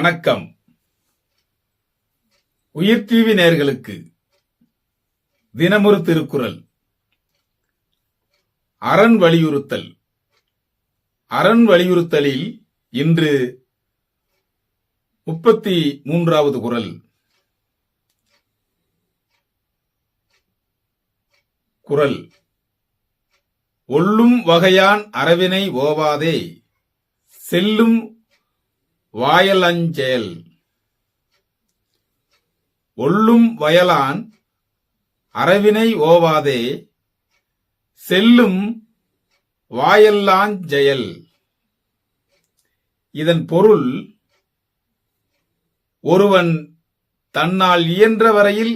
வணக்கம். உயிர் டிவி நேயர்களுக்கு தினமொரு திருக்குறள். அரண் வலியுறுத்தல். அரண் வலியுறுத்தலில் இன்று 33வது குறள். குறள்: ஒல்லும் வகையான் அறவினை ஓவாதே செல்லும் வாயலஞ்செயல். ஒல்லும் வயலான் அறவினை ஓவாதே செல்லும் வாயல்லாஞ்செயல். இதன் பொருள், ஒருவன் தன்னால் இயன்ற வரையில்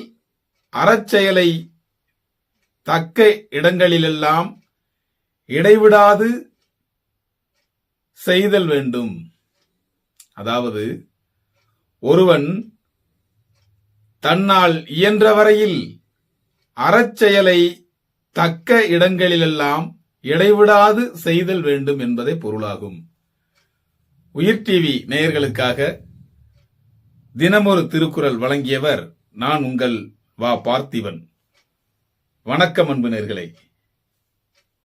அறச்செயலை தக்க இடங்களிலெல்லாம் இடைவிடாது செய்தல் வேண்டும். அதாவது, ஒருவன் தன்னால் இயன்ற வரையில் அறச்செயலை தக்க இடங்களிலெல்லாம் இடைவிடாது செய்தல் வேண்டும் என்பதே பொருளாகும். உயிர் டிவி நேயர்களுக்காக தினமொரு திருக்குறள் வழங்கியவர் நான் உங்கள் வா. பார்த்திபன். வணக்கம் அன்பு நேயர்களே.